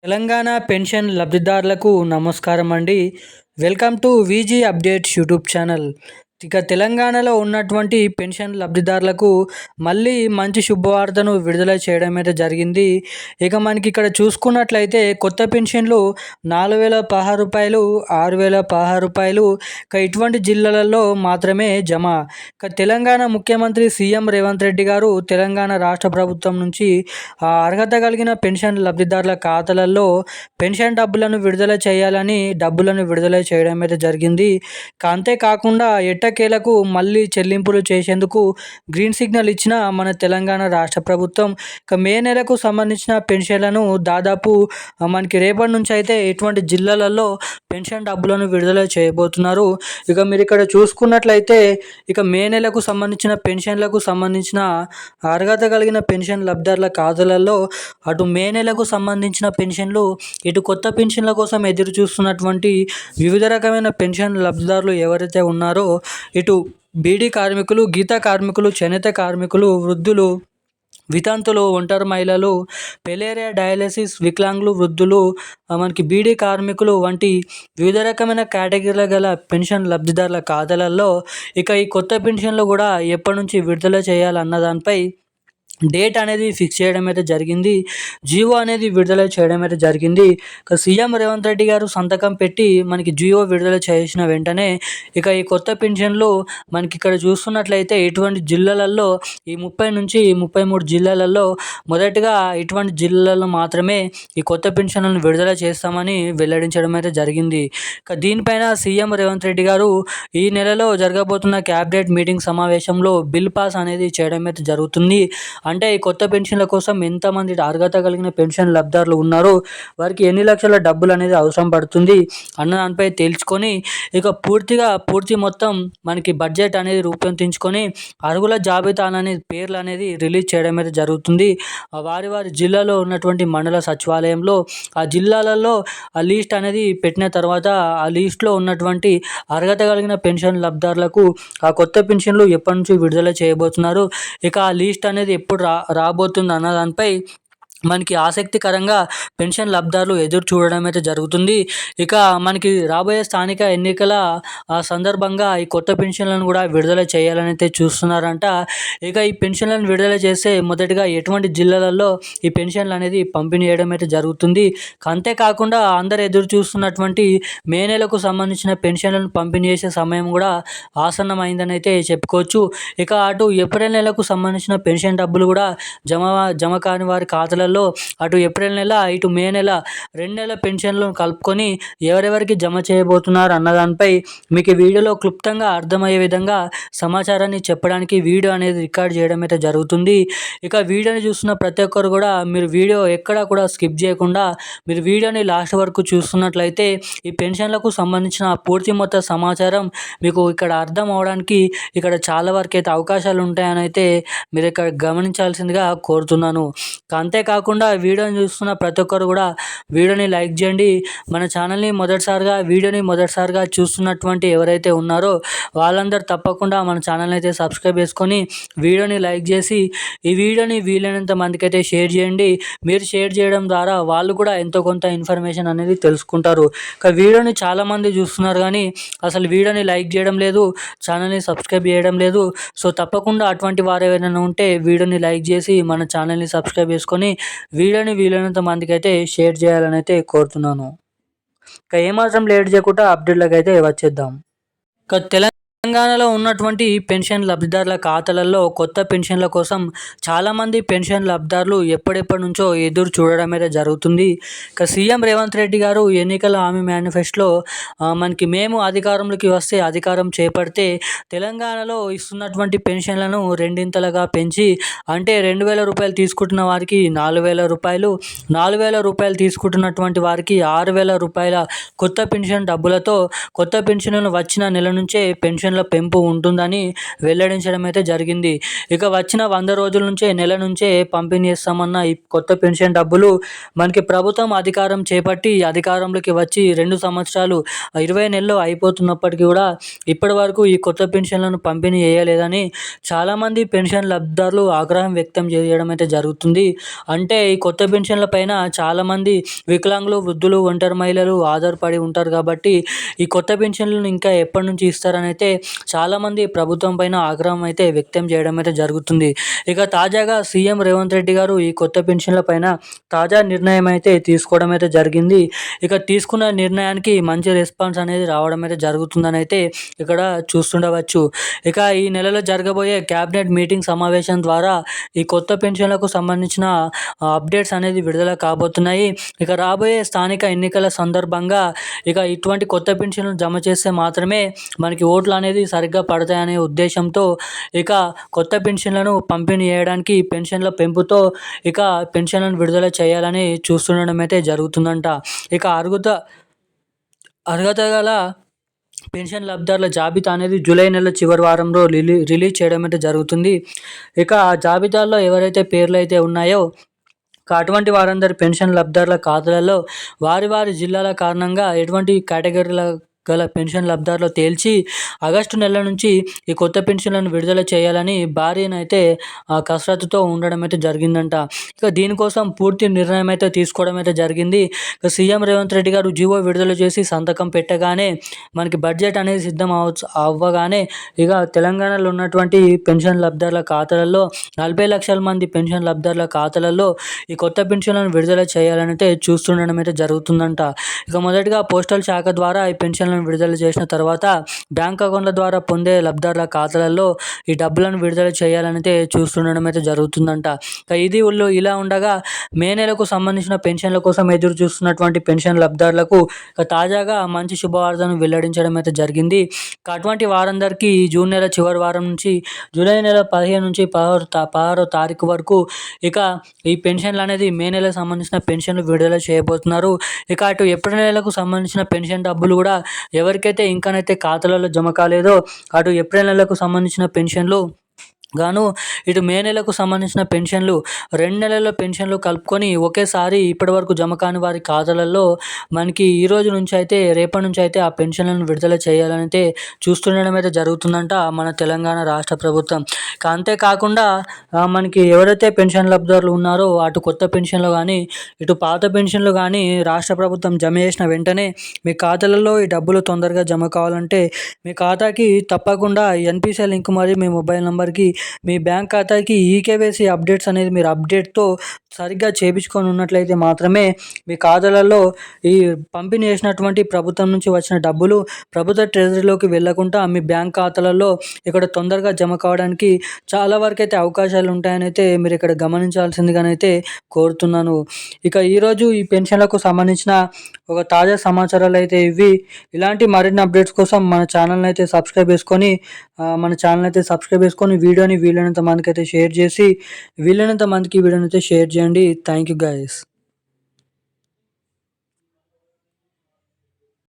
Telangana pension లబ్ధిదారులకు నమస్కారం అండి. Welcome to VG updates YouTube channel. ఇక తెలంగాణలో ఉన్నటువంటి పెన్షన్ లబ్ధిదారులకు మళ్ళీ మంచి శుభవార్తను విడుదల చేయడం అయితే జరిగింది. ఇక మనకి ఇక్కడ చూసుకున్నట్లయితే కొత్త పెన్షన్లు రూ. 4,016, రూ. 6,016 ఇక ఇటువంటి జిల్లాలలో మాత్రమే జమ. ఇక తెలంగాణ ముఖ్యమంత్రి సీఎం రేవంత్ రెడ్డి గారు తెలంగాణ రాష్ట్ర ప్రభుత్వం నుంచి అర్హత కలిగిన పెన్షన్ లబ్ధిదారుల ఖాతాలలో పెన్షన్ డబ్బులను విడుదల చేయడం అయితే జరిగింది. అంతేకాకుండా ఎట్టకేలకు మళ్ళీ చెల్లింపులు చేసేందుకు గ్రీన్ సిగ్నల్ ఇచ్చిన మన తెలంగాణ రాష్ట్ర ప్రభుత్వం ఇక మే నెలకు సంబంధించిన పెన్షన్లను దాదాపు మనకి రేపటి నుంచి అయితే ఇటువంటి జిల్లాలలో పెన్షన్ డబ్బులను విడుదల చేయబోతున్నారు. ఇక మీరు ఇక్కడ చూసుకున్నట్లయితే ఇక మే నెలకు సంబంధించిన పెన్షన్లకు సంబంధించిన అర్హత కలిగిన పెన్షన్ లబ్ధిదారుల ఖాతాలలో అటు మే నెలకు సంబంధించిన పెన్షన్లు, ఇటు కొత్త పెన్షన్ల కోసం ఎదురు చూస్తున్నటువంటి వివిధ రకమైన పెన్షన్ లబ్ధిదారులు ఎవరైతే ఉన్నారో ఇటు బీడీ కార్మికులు, గీత కార్మికులు, చేనేత కార్మికులు, వృద్ధులు, వితంతులు, ఒంటరి మహిళలు, పెలేరియా డయాలసిస్, వికలాంగులు, వృద్ధులు, మనకి బీడీ కార్మికులు వంటి వివిధ రకమైన కేటగిరీల గల పెన్షన్ లబ్ధిదారుల ఖాతాలలో ఇక ఈ కొత్త పెన్షన్లు కూడా ఎప్పటి నుంచి విడుదల చేయాలన్న దానిపై డేట్ అనేది ఫిక్స్ చేయడం అయితే జరిగింది. జియో అనేది విడుదల చేయడం అయితే జరిగింది. ఇక సీఎం రేవంత్ రెడ్డి గారు సంతకం పెట్టి మనకి జియో విడుదల చేసిన వెంటనే ఇక ఈ కొత్త పెన్షన్లు మనకి ఇక్కడ చూస్తున్నట్లయితే ఇటువంటి జిల్లాలలో ఈ 30 నుంచి 33 జిల్లాలలో మొదటగా ఇటువంటి జిల్లాలలో మాత్రమే ఈ కొత్త పెన్షన్లను విడుదల చేస్తామని వెల్లడించడం అయితే జరిగింది. ఇక దీనిపైన సీఎం రేవంత్ రెడ్డి గారు ఈ నెలలో జరగబోతున్న క్యాబినెట్ మీటింగ్ సమావేశంలో బిల్ పాస్ అనేది చేయడం అయితే జరుగుతుంది. అంటే ఈ కొత్త పెన్షన్ల కోసం ఎంతమంది అర్హత కలిగిన పెన్షన్ లబ్ధిదారులు ఉన్నారో వారికి ఎన్ని లక్షల డబ్బులు అనేది అవసరం పడుతుంది అన్న దానిపై తెలుసుకొని ఇక పూర్తి మొత్తం మనకి బడ్జెట్ అనేది రూపొందించుకొని అర్హుల జాబితా అనేది పేర్లు అనేది రిలీజ్ చేయడం అయితే జరుగుతుంది. వారి జిల్లాలో ఉన్నటువంటి మండల సచివాలయంలో ఆ జిల్లాలలో ఆ లిస్ట్ అనేది పెట్టిన తర్వాత ఆ లిస్ట్లో ఉన్నటువంటి అర్హత కలిగిన పెన్షన్ లబ్ధిదారులకు ఆ కొత్త పెన్షన్లు ఎప్పటి నుంచి విడుదల చేయబోతున్నారు, ఇక ఆ లిస్ట్ అనేది ఎప్పుడు రాబోతుంది అన్న దానిపై మనకి ఆసక్తికరంగా పెన్షన్ లబ్ధిదారులు ఎదురు చూడడం అయితే జరుగుతుంది. ఇక మనకి రాబోయే స్థానిక ఎన్నికల సందర్భంగా ఈ కొత్త పెన్షన్లను కూడా విడుదల చేయాలని అయితే చూస్తున్నారంట. ఇక ఈ పెన్షన్లను విడుదల చేస్తే మొదటిగా ఎటువంటి జిల్లాలలో ఈ పెన్షన్లు అనేది పంపిణీ చేయడం అయితే జరుగుతుంది. అంతేకాకుండా అందరు ఎదురు చూస్తున్నటువంటి మే నెలకు సంబంధించిన పెన్షన్లను పంపిణీ చేసే సమయం కూడా ఆసన్నమైందని అయితే చెప్పుకోవచ్చు. ఇక అటు ఏప్రిల్ నెలకు సంబంధించిన పెన్షన్ డబ్బులు కూడా జమ కాని వారి ఖాతాలలో అటు ఏప్రిల్ నెల, ఇటు మే నెల 2 నెలల పెన్షన్లను కలుపుకొని ఎవరెవరికి జమ చేయబోతున్నారు అన్నదానిపై మీకు వీడియోలో క్లుప్తంగా అర్థమయ్యే విధంగా సమాచారాన్ని చెప్పడానికి వీడియో అనేది రికార్డ్ చేయడం అయితే జరుగుతుంది. ఇక వీడియోని చూస్తున్న ప్రతి ఒక్కరు కూడా మీరు వీడియో ఎక్కడా కూడా స్కిప్ చేయకుండా మీరు వీడియోని లాస్ట్ వరకు చూస్తున్నట్లయితే ఈ పెన్షన్లకు సంబంధించిన పూర్తి మొత్తం సమాచారం మీకు ఇక్కడ అర్థం అవడానికి ఇక్కడ చాలా వరకు అయితే అవకాశాలు ఉంటాయని అయితే మీరు ఇక్కడ గమనించాల్సిందిగా కోరుతున్నాను. అంతేకాకుండా వీడియోని చూస్తున్న ప్రతి ఒక్కరు కూడా వీడియోని లైక్ చేయండి. మన ఛానల్ని మొదటిసారిగా చూస్తున్నటువంటి ఎవరైతే ఉన్నారో వాళ్ళందరూ తప్పకుండా మన ఛానల్ని అయితే సబ్స్క్రైబ్ చేసుకొని వీడియోని లైక్ చేసి ఈ వీడియోని వీలైనంత మందికి అయితే షేర్ చేయండి. మీరు షేర్ చేయడం ద్వారా వాళ్ళు కూడా ఎంతో కొంత ఇన్ఫర్మేషన్ అనేది తెలుసుకుంటారు. ఇక వీడియోని చాలామంది చూస్తున్నారు కానీ అసలు వీడియోని లైక్ చేయడం లేదు, ఛానల్ని సబ్స్క్రైబ్ చేయడం లేదు. సో తప్పకుండా అటువంటి వారు ఎవరైనా ఉంటే వీడియోని లైక్ చేసి మన ఛానల్ని సబ్స్క్రైబ్ చేసుకొని వీడియోని వీలైనంత మందికి అయితే షేర్ చేయాలని అయితే కోరుతున్నాను. ఇక ఏమాత్రం లేట్ చేయకుండా అప్డేట్లకు అయితే వచ్చేద్దాం. ఇక తెలంగాణలో ఉన్నటువంటి పెన్షన్ లబ్ధిదారుల ఖాతాలలో కొత్త పెన్షన్ల కోసం చాలామంది పెన్షన్ లబ్ధిదారులు ఎప్పటి నుంచో ఎదురు చూడడం అయితే జరుగుతుంది. ఇక సీఎం రేవంత్ రెడ్డి గారు ఎన్నికల హామీ మేనిఫెస్టోలో మనకి మేము అధికారంలోకి వస్తే అధికారం చేపడితే తెలంగాణలో ఇస్తున్నటువంటి పెన్షన్లను రెండింతలుగా పెంచి అంటే 2,000 రూపాయలు తీసుకుంటున్న వారికి 4,000 రూపాయలు, 4,000 రూపాయలు తీసుకుంటున్నటువంటి వారికి 6,000 రూపాయల కొత్త పెన్షన్ డబ్బులతో కొత్త పెన్షన్లను వచ్చిన నెల నుంచే పెన్షన్ల పెన్షన్ల పెంపు ఉంటుందని వెల్లడించడం అయితే జరిగింది. ఇక వచ్చిన 100 రోజుల నుంచే, నెల నుంచే పంపిణీ చేస్తామన్న ఈ కొత్త పెన్షన్ డబ్బులు మనకి ప్రభుత్వం అధికారం చేపట్టి అధికారంలోకి వచ్చి 2 సంవత్సరాలు 20 నెలలు అయిపోతున్నప్పటికీ కూడా ఇప్పటి వరకు ఈ కొత్త పెన్షన్లను పంపిణీ చేయలేదని చాలామంది పెన్షన్ లబ్ధిదారులు ఆగ్రహం వ్యక్తం చేయడం అయితే జరుగుతుంది. అంటే ఈ కొత్త పెన్షన్ల పైన చాలామంది వికలాంగులు, వృద్ధులు, ఒంటరి మహిళలు ఆధారపడి ఉంటారు కాబట్టి ఈ కొత్త పెన్షన్లను ఇంకా ఎప్పటి నుంచి ఇస్తారని అయితే చాలామంది ప్రభుత్వం పైన ఆగ్రహం అయితే వ్యక్తం చేయడం అయితే జరుగుతుంది. ఇక తాజాగా సీఎం రేవంత్ రెడ్డి గారు ఈ కొత్త పెన్షన్ల పైన తాజా నిర్ణయం అయితే తీసుకోవడం అయితే జరిగింది. ఇక తీసుకున్న నిర్ణయానికి మంచి రెస్పాన్స్ అనేది రావడం అయితే జరుగుతుందని అయితే ఇక్కడ చూస్తుండవచ్చు. ఇక ఈ నెలలో జరగబోయే క్యాబినెట్ మీటింగ్ సమావేశం ద్వారా ఈ కొత్త పెన్షన్లకు సంబంధించిన అప్డేట్స్ అనేది విడుదల కాబోతున్నాయి. ఇక రాబోయే స్థానిక ఎన్నికల సందర్భంగా ఇక ఇటువంటి కొత్త పెన్షన్లు జమ చేస్తే మాత్రమే మనకి ఓట్లు అనేది సరిగ్గా పడతాయనే ఉద్దేశంతో ఇక కొత్త పెన్షన్లను పంపిణీ చేయడానికి పెన్షన్ల పెంపుతో ఇక పెన్షన్లను విడుదల చేయాలని చూస్తుండడం అయితే జరుగుతుందంట. ఇక అర్హత గల పెన్షన్ లబ్ధిదారుల జాబితా అనేది జూలై నెల చివరి వారంలో రిలీజ్ చేయడం అయితే జరుగుతుంది. ఇక ఆ జాబితాలో ఎవరైతే పేర్లు అయితే ఉన్నాయో అటువంటి వారందరి పెన్షన్ లబ్ధిదారుల ఖాతాలలో వారి వారి జిల్లాల కారణంగా ఎటువంటి కేటగిరీల గల పెన్షన్ లబ్ధిదారులు తేల్చి ఆగస్టు నెల నుంచి ఈ కొత్త పెన్షన్లను విడుదల చేయాలని భారీనైతే కసరత్తుతో ఉండడం అయితే జరిగిందంట. ఇక దీనికోసం పూర్తి నిర్ణయం అయితే తీసుకోవడం అయితే జరిగింది. ఇక సీఎం రేవంత్ రెడ్డి గారు జీవో విడుదల చేసి సంతకం పెట్టగానే మనకి బడ్జెట్ అనేది సిద్ధం అవ్వగానే ఇక తెలంగాణలో ఉన్నటువంటి పెన్షన్ లబ్ధిదారుల ఖాతాలలో 40 లక్షల మంది పెన్షన్ లబ్ధిదారుల ఖాతాలలో ఈ కొత్త పెన్షన్లను విడుదల చేయాలని అయితే చూస్తుండడం అయితే జరుగుతుందంట. ఇక మొదటిగా పోస్టల్ శాఖ ద్వారా ఈ పెన్షన్లను విడుదల చేసిన తర్వాత బ్యాంక్ అకౌంట్ల ద్వారా పొందే లబ్ధిదారుల ఖాతాలలో ఈ డబ్బులను విడుదల చేయాలని అయితే చూస్తుండడం అయితే జరుగుతుందంట. ఇది ఇలా ఉండగా మే నెలకు సంబంధించిన పెన్షన్ల కోసం ఎదురు చూస్తున్నటువంటి పెన్షన్ లబ్ధిదారులకు తాజాగా మంచి శుభవార్తను వెల్లడించడం అయితే జరిగింది. అటువంటి వారందరికీ జూన్ నెల చివరి వారం నుంచి జూలై నెల 15 నుంచి 16వ తారీఖు వరకు ఇక ఈ పెన్షన్లు అనేది మే నెలకు సంబంధించిన పెన్షన్లు విడుదల చేయబోతున్నారు. ఇక అటు ఏప్రిల్ నెలకు సంబంధించిన పెన్షన్ డబ్బులు కూడా ఎవరికైతే ఇంకానైతే ఖాతాలలో జమ కాలేదో అటు ఏప్రిల్ నెలకు సంబంధించిన పెన్షన్లు గాను ఇటు మే నెలకు సంబంధించిన పెన్షన్లు 2 నెలల పెన్షన్లు కలుపుకొని ఒకేసారి ఇప్పటివరకు జమ కాని వారి ఖాతాలలో మనకి ఈ రోజు నుంచి అయితే రేపటి నుంచి అయితే ఆ పెన్షన్లను విడుదల చేయాలని అయితే చూస్తుండడం అయితే జరుగుతుందంట మన తెలంగాణ రాష్ట్ర ప్రభుత్వం. అంతేకాకుండా మనకి ఎవరైతే పెన్షన్ లబ్ధిదారులు ఉన్నారో అటు కొత్త పెన్షన్లు కానీ ఇటు పాత పెన్షన్లు కానీ రాష్ట్ర ప్రభుత్వం జమ చేసిన వెంటనే మీ ఖాతాలలో ఈ డబ్బులు తొందరగా జమ కావాలంటే మీ ఖాతాకి తప్పకుండా ఎన్పిసిఐ లింక్ మరియు మీ మొబైల్ నెంబర్కి మీ బ్యాంక్ ఖాతాకి ఈకేవైసీ అప్డేట్స్ అనేది మీరు అప్డేట్తో సరిగ్గా చేయించుకొని ఉన్నట్లయితే మాత్రమే మీ ఖాతాలలో ఈ పంపిణీ చేసినటువంటి ప్రభుత్వం నుంచి వచ్చిన డబ్బులు ప్రభుత్వ ట్రెజరీలోకి వెళ్ళకుండా మీ బ్యాంక్ ఖాతాలలో ఇక్కడ తొందరగా జమ కావడానికి చాలా వరకు అయితే అవకాశాలు ఉంటాయని అయితే మీరు ఇక్కడ గమనించాల్సిందిగానైతే కోరుతున్నాను. ఇక ఈరోజు ఈ పెన్షన్లకు సంబంధించిన ఒక తాజా సమాచారాలు అయితే ఇవి. ఇలాంటి మరిన్ని అప్డేట్స్ కోసం మన ఛానల్ని అయితే సబ్స్క్రైబ్ చేసుకొని వీడియోని వీలైనంత మందికి అయితే షేర్ చేసి వీలైనంత మందికి వీడియోని అయితే షేర్ చేయండి. Thank you guys.